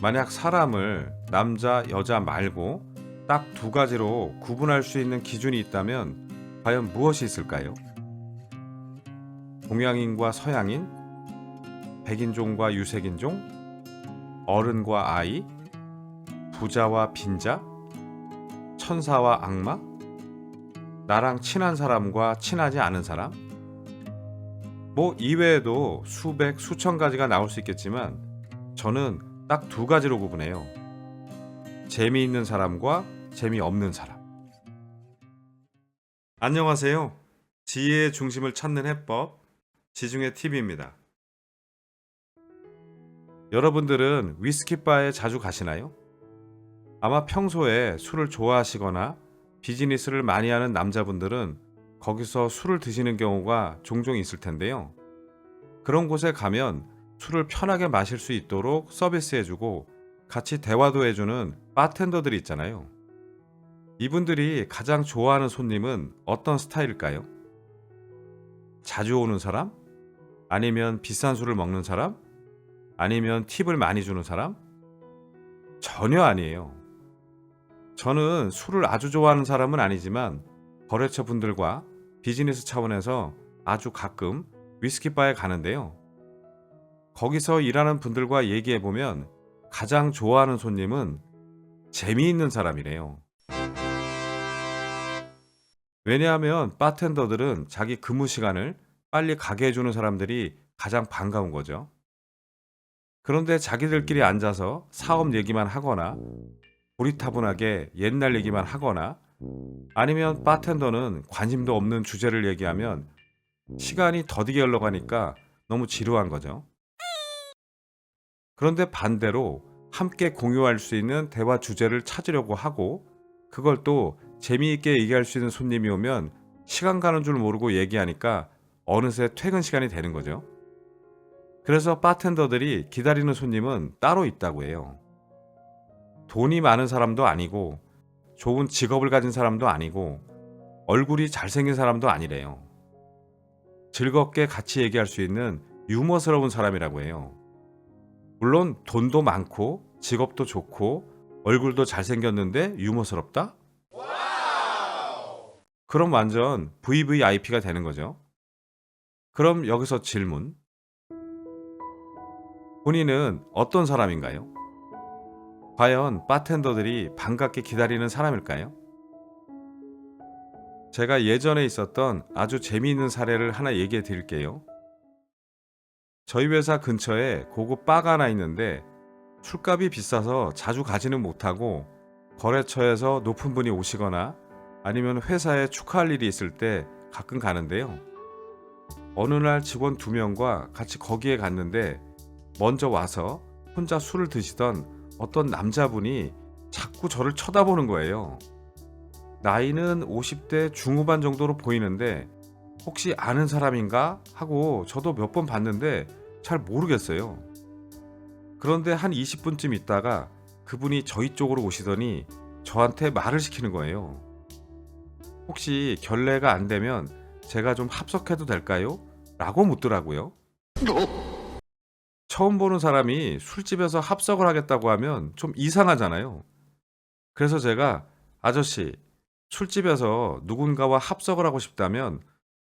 만약 사람을 남자, 여자 말고 딱 두 가지로 구분할 수 있는 기준이 있다면 과연 무엇이 있을까요? 동양인과 서양인, 백인종과 유색인종, 어른과 아이, 부자와 빈자, 천사와 악마, 나랑 친한 사람과 친하지 않은 사람? 뭐 이외에도 수백, 수천 가지가 나올 수 있겠지만 저는 딱 두 가지로 구분해요. 재미있는 사람과 재미없는 사람. 안녕하세요. 지혜의 중심을 찾는 해법, 지중해 TV입니다. 여러분들은 위스키바에 자주 가시나요? 아마 평소에 술을 좋아하시거나 비즈니스를 많이 하는 남자분들은 거기서 술을 드시는 경우가 종종 있을 텐데요. 그런 곳에 가면 술을 편하게 마실 수 있도록 서비스해주고 같이 대화도 해주는 바텐더들이 있잖아요. 이분들이 가장 좋아하는 손님은 어떤 스타일일까요? 자주 오는 사람? 아니면 비싼 술을 먹는 사람? 아니면 팁을 많이 주는 사람? 전혀 아니에요. 저는 술을 아주 좋아하는 사람은 아니지만 거래처 분들과 비즈니스 차원에서 아주 가끔 위스키바에 가는데요. 거기서 일하는 분들과 얘기해보면 가장 좋아하는 손님은 재미있는 사람이래요. 왜냐하면 바텐더들은 자기 근무 시간을 빨리 가게 해주는 사람들이 가장 반가운 거죠. 그런데 자기들끼리 앉아서 사업 얘기만 하거나 고리타분하게 옛날 얘기만 하거나 아니면 바텐더는 관심도 없는 주제를 얘기하면 시간이 더디게 흘러가니까 너무 지루한 거죠. 그런데 반대로 함께 공유할 수 있는 대화 주제를 찾으려고 하고 그걸 또 재미있게 얘기할 수 있는 손님이 오면 시간 가는 줄 모르고 얘기하니까 어느새 퇴근 시간이 되는 거죠. 그래서 바텐더들이 기다리는 손님은 따로 있다고 해요. 돈이 많은 사람도 아니고 좋은 직업을 가진 사람도 아니고 얼굴이 잘생긴 사람도 아니래요. 즐겁게 같이 얘기할 수 있는 유머스러운 사람이라고 해요. 물론 돈도 많고 직업도 좋고 얼굴도 잘생겼는데 유머스럽다? 그럼 완전 VVIP가 되는 거죠. 그럼 여기서 질문. 본인은 어떤 사람인가요? 과연 바텐더들이 반갑게 기다리는 사람일까요? 제가 예전에 있었던 아주 재미있는 사례를 하나 얘기해 드릴게요. 저희 회사 근처에 고급 바가 하나 있는데 술값이 비싸서 자주 가지는 못하고 거래처에서 높은 분이 오시거나 아니면 회사에 축하할 일이 있을 때 가끔 가는데요. 어느 날 직원 2명과 같이 거기에 갔는데 먼저 와서 혼자 술을 드시던 어떤 남자분이 자꾸 저를 쳐다보는 거예요. 나이는 50대 중후반 정도로 보이는데 혹시 아는 사람인가 하고 저도 몇 번 봤는데 잘 모르겠어요. 그런데 한 20분쯤 있다가 그분이 저희 쪽으로 오시더니 저한테 말을 시키는 거예요. 혹시 결례가 안 되면 제가 좀 합석해도 될까요? 라고 묻더라고요. 처음 보는 사람이 술집에서 합석을 하겠다고 하면 좀 이상하잖아요. 그래서 제가 아저씨, 술집에서 누군가와 합석을 하고 싶다면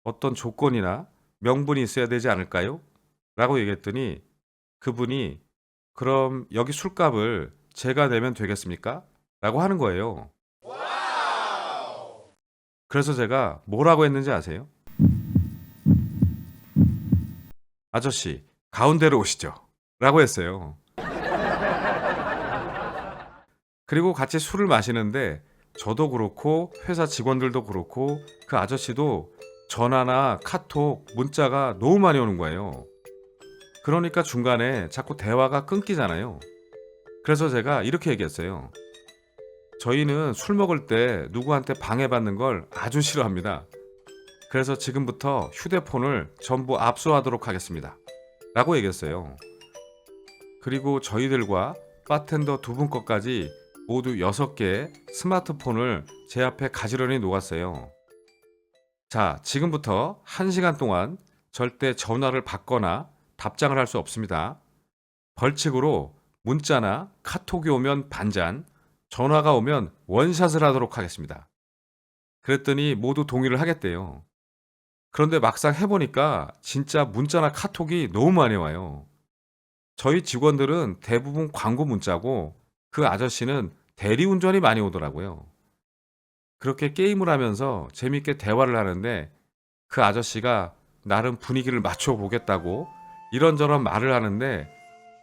어떤 조건이나 명분이 있어야 되지 않을까요? 라고 얘기했더니 그분이 그럼 여기 술값을 제가 내면 되겠습니까? 라고 하는 거예요. 그래서 제가 뭐라고 했는지 아세요? 아저씨, 가운데로 오시죠. 라고 했어요. 그리고 같이 술을 마시는데 저도 그렇고 회사 직원들도 그렇고 그 아저씨도 전화나 카톡, 문자가 너무 많이 오는 거예요. 그러니까 중간에 자꾸 대화가 끊기잖아요. 그래서 제가 이렇게 얘기했어요. 저희는 술 먹을 때 누구한테 방해받는 걸 아주 싫어합니다. 그래서 지금부터 휴대폰을 전부 압수하도록 하겠습니다. 라고 얘기했어요. 그리고 저희들과 바텐더 2분 것까지 모두 6개의 스마트폰을 제 앞에 가지런히 놓았어요. 자, 지금부터 1시간 동안 절대 전화를 받거나 답장을 할 수 없습니다. 벌칙으로 문자나 카톡이 오면 반잔, 전화가 오면 원샷을 하도록 하겠습니다. 그랬더니 모두 동의를 하겠대요. 그런데 막상 해보니까 진짜 문자나 카톡이 너무 많이 와요. 저희 직원들은 대부분 광고 문자고 그 아저씨는 대리운전이 많이 오더라고요. 그렇게 게임을 하면서 재밌게 대화를 하는데 그 아저씨가 나름 분위기를 맞춰보겠다고 이런저런 말을 하는데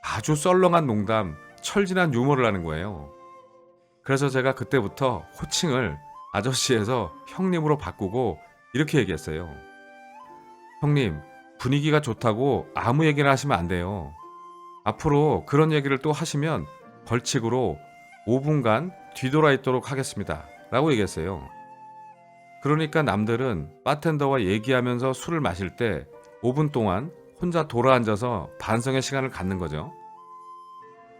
아주 썰렁한 농담, 철진한 유머를 하는 거예요. 그래서 제가 그때부터 호칭을 아저씨에서 형님으로 바꾸고 이렇게 얘기했어요. 형님, 분위기가 좋다고 아무 얘기나 하시면 안 돼요. 앞으로 그런 얘기를 또 하시면 벌칙으로 5분간 뒤돌아 있도록 하겠습니다. 라고 얘기했어요. 그러니까 남들은 바텐더와 얘기하면서 술을 마실 때 5분 동안 혼자 돌아앉아서 반성의 시간을 갖는 거죠.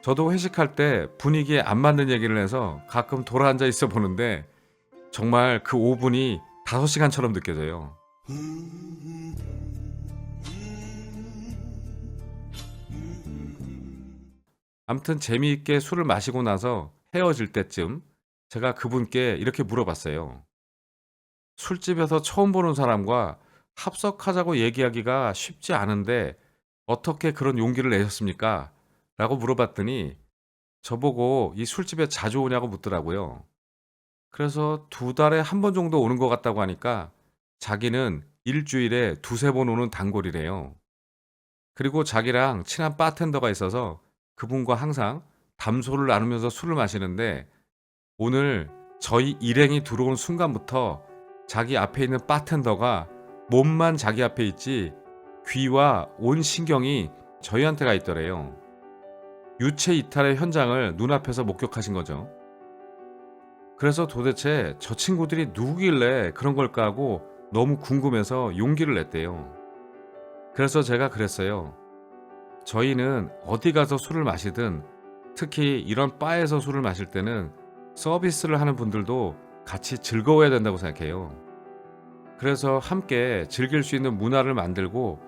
저도 회식할 때 분위기에 안 맞는 얘기를 해서 가끔 돌아앉아 있어 보는데 정말 그 5분이 5시간처럼 느껴져요. 아무튼 재미있게 술을 마시고 나서 헤어질 때쯤 제가 그분께 이렇게 물어봤어요. 술집에서 처음 보는 사람과 합석하자고 얘기하기가 쉽지 않은데 어떻게 그런 용기를 내셨습니까? 라고 물어봤더니 저보고 이 술집에 자주 오냐고 묻더라고요. 그래서 2달에 한 번 정도 오는 것 같다고 하니까 자기는 일주일에 2~3번 오는 단골이래요. 그리고 자기랑 친한 바텐더가 있어서 그분과 항상 담소를 나누면서 술을 마시는데 오늘 저희 일행이 들어온 순간부터 자기 앞에 있는 바텐더가 몸만 자기 앞에 있지 귀와 온 신경이 저희한테 가 있더래요. 유체 이탈의 현장을 눈앞에서 목격하신 거죠. 그래서 도대체 저 친구들이 누구길래 그런 걸까 하고 너무 궁금해서 용기를 냈대요. 그래서 제가 그랬어요. 저희는 어디 가서 술을 마시든 특히 이런 바에서 술을 마실 때는 서비스를 하는 분들도 같이 즐거워야 된다고 생각해요. 그래서 함께 즐길 수 있는 문화를 만들고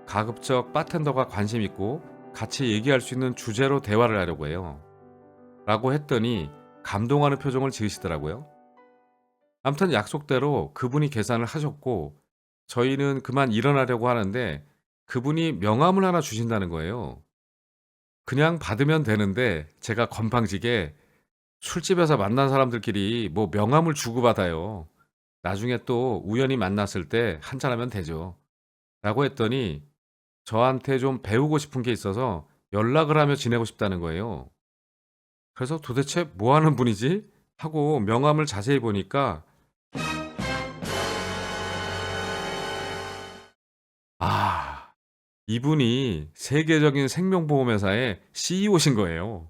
가급적 바텐더가 관심 있고 같이 얘기할 수 있는 주제로 대화를 하려고 해요. 라고 했더니 감동하는 표정을 지으시더라고요. 아무튼 약속대로 그분이 계산을 하셨고 저희는 그만 일어나려고 하는데 그분이 명함을 하나 주신다는 거예요. 그냥 받으면 되는데 제가 건방지게 술집에서 만난 사람들끼리 뭐 명함을 주고받아요. 나중에 또 우연히 만났을 때 한잔하면 되죠. 라고 했더니 저한테 좀 배우고 싶은 게 있어서 연락을 하며 지내고 싶다는 거예요. 그래서 도대체 뭐 하는 분이지? 하고 명함을 자세히 보니까 아, 이분이 세계적인 생명보험회사의 CEO신 거예요.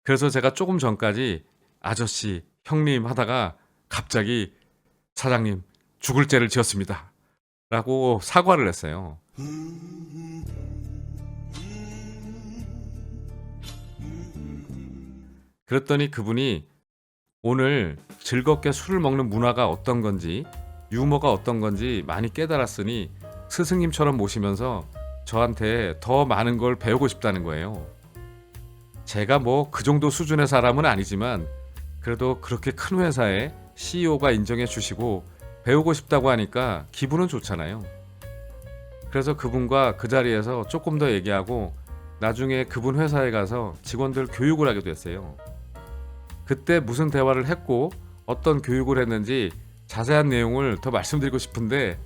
그래서 제가 조금 전까지 아저씨, 형님 하다가 갑자기 사장님, 죽을 죄를 지었습니다. 라고 사과를 했어요. 그랬더니 그분이 오늘 즐겁게 술을 먹는 문화가 어떤 건지, 유머가 어떤 건지 많이 깨달았으니 스승님처럼 모시면서 저한테 더 많은 걸 배우고 싶다는 거예요. 제가 뭐 그 정도 수준의 사람은 아니지만 그래도 그렇게 큰 회사에 CEO가 인정해 주시고 배우고 싶다고 하니까 기분은 좋잖아요. 그래서 그분과 그 자리에서 조금 더 얘기하고 나중에 그분 회사에 가서 직원들 교육을 하게 됐어요. 그때 무슨 대화를 했고 어떤 교육을 했는지 자세한 내용을 더 말씀드리고 싶은데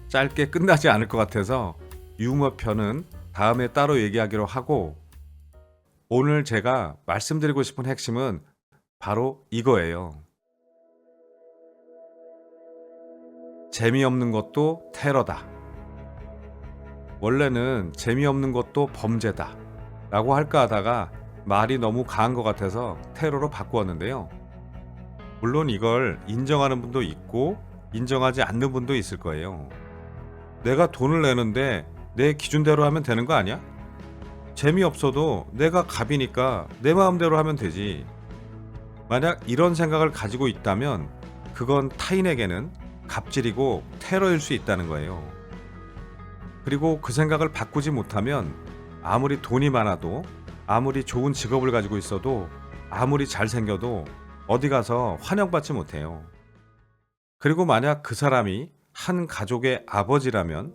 짧게 끝나지 않을 것 같아서 유머 편은 다음에 따로 얘기하기로 하고 오늘 제가 말씀드리고 싶은 핵심은 바로 이거예요. 재미없는 것도 테러다. 원래는 재미없는 것도 범죄다 라고 할까 하다가 말이 너무 강한 것 같아서 테러로 바꾸었는데요. 물론 이걸 인정하는 분도 있고 인정하지 않는 분도 있을 거예요. 내가 돈을 내는데 내 기준대로 하면 되는 거 아니야? 재미없어도 내가 갑이니까 내 마음대로 하면 되지. 만약 이런 생각을 가지고 있다면 그건 타인에게는 갑질이고 테러일 수 있다는 거예요. 그리고 그 생각을 바꾸지 못하면 아무리 돈이 많아도 아무리 좋은 직업을 가지고 있어도 아무리 잘생겨도 어디 가서 환영받지 못해요. 그리고 만약 그 사람이 한 가족의 아버지라면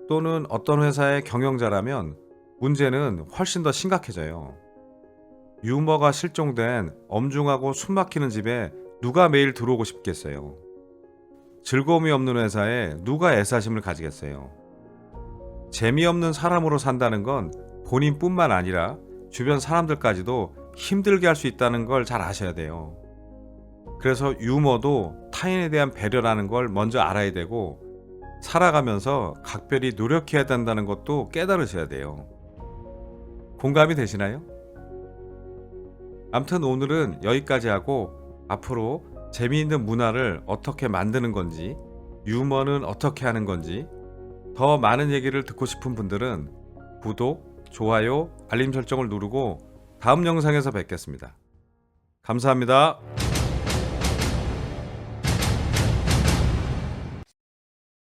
또는 어떤 회사의 경영자라면 문제는 훨씬 더 심각해져요. 유머가 실종된 엄중하고 숨막히는 집에 누가 매일 들어오고 싶겠어요. 즐거움이 없는 회사에 누가 애사심을 가지겠어요. 재미없는 사람으로 산다는 건 본인뿐만 아니라 주변 사람들까지도 힘들게 할 수 있다는 걸 잘 아셔야 돼요. 그래서 유머도 타인에 대한 배려라는 걸 먼저 알아야 되고 살아가면서 각별히 노력해야 된다는 것도 깨달으셔야 돼요. 공감이 되시나요? 암튼 오늘은 여기까지 하고 앞으로 재미있는 문화를 어떻게 만드는 건지, 유머는 어떻게 하는 건지 더 많은 얘기를 듣고 싶은 분들은 구독, 좋아요, 알림 설정을 누르고 다음 영상에서 뵙겠습니다. 감사합니다.